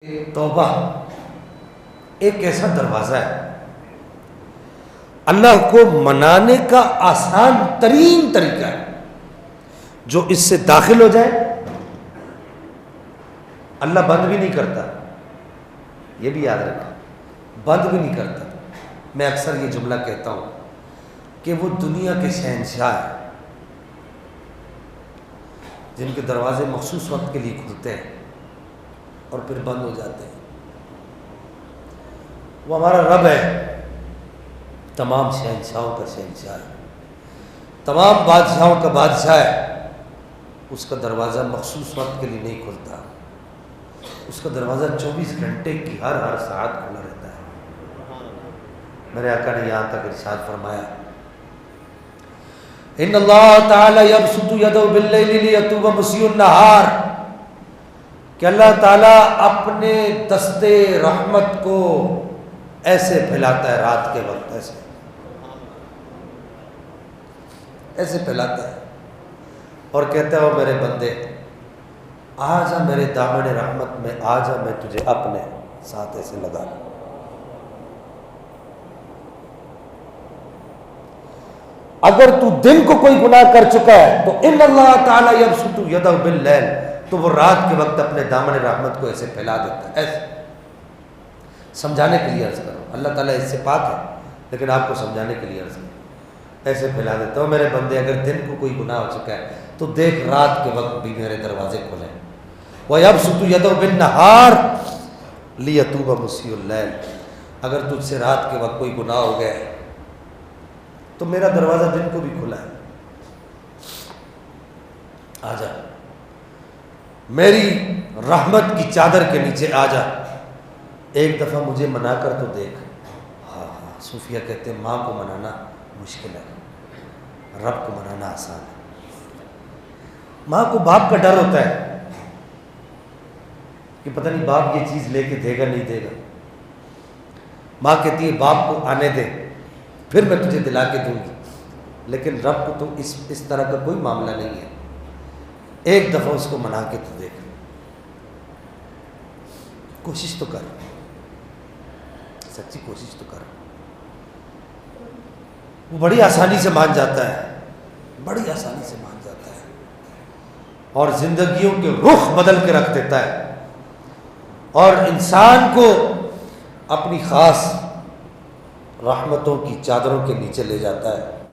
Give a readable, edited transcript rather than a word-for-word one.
توبہ ایک ایسا دروازہ ہے اللہ کو منانے کا آسان ترین طریقہ ہے. جو اس سے داخل ہو جائے اللہ بند بھی نہیں کرتا. یہ بھی یاد رکھیں, بند بھی نہیں کرتا. میں اکثر یہ جملہ کہتا ہوں کہ وہ دنیا کے شہنشاہ ہیں جن کے دروازے مخصوص وقت کے لیے کھلتے ہیں اور پھر بند ہو جاتے ہیں. وہ ہمارا رب ہے, تمام شہنشاہوں کا شہنشاہ ہے, تمام بادشاہوں کا بادشاہ ہے. اس کا دروازہ مخصوص وقت کے لیے نہیں کھلتا, اس کا دروازہ 24 گھنٹے کی ہر ساعت کھلا رہتا ہے. میرے آقا نے یہاں تک ارشاد فرمایا ان اللہ تعالی یبسط یدہ باللیل لیتوب مسیء النہار, کہ اللہ تعالیٰ اپنے دستے رحمت کو ایسے پھیلاتا ہے رات کے وقت, ایسے پھیلاتا ہے اور کہتا ہے وہ میرے بندے آ جا میرے دامن رحمت میں, آ جا میں تجھے اپنے ساتھ ایسے لگا لوں. اگر تو دن کو کوئی گناہ کر چکا ہے تو ان اللہ تعالی یبسط یدہ باللیل, تو وہ رات کے وقت اپنے دامن رحمت کو ایسے پھیلا دیتا ہے. ایسے سمجھانے کے لیے عرض کرو, اللہ تعالیٰ اس سے پاک ہے لیکن آپ کو سمجھانے کے لیے عرض کرو, ایسے پھیلا دیتا ہوں میرے بندے اگر دن کو کوئی گناہ ہو چکا ہے تو دیکھ رات کے وقت بھی میرے دروازے کھلے. وَيَبْسُطُ يَدَهُ بِالنَّهَارِ لِيَتُوبَ مُسِيءُ اللَّيْلِ, اگر تجھ سے رات کے وقت کوئی گناہ ہو گیا ہے تو میرا دروازہ دن کو بھی کھلا ہے, آ جا میری رحمت کی چادر کے نیچے آ جا, ایک دفعہ مجھے منا کر تو دیکھ. ہاں صوفیہ کہتے ہیں ماں کو منانا مشکل ہے, رب کو منانا آسان ہے. ماں کو باپ کا ڈر ہوتا ہے کہ پتہ نہیں باپ یہ چیز لے کے دے گا نہیں دے گا. ماں کہتی ہے باپ کو آنے دے پھر میں تجھے دلا کے دوں گی, لیکن رب کو تو اس طرح کا کوئی معاملہ نہیں ہے. ایک دفعہ اس کو منا کے تو دیکھ, کوشش تو کر, سچی کوشش تو کر. وہ بڑی آسانی سے مان جاتا ہے, بڑی آسانی سے مان جاتا ہے اور زندگیوں کے رخ بدل کے رکھ دیتا ہے اور انسان کو اپنی خاص رحمتوں کی چادروں کے نیچے لے جاتا ہے.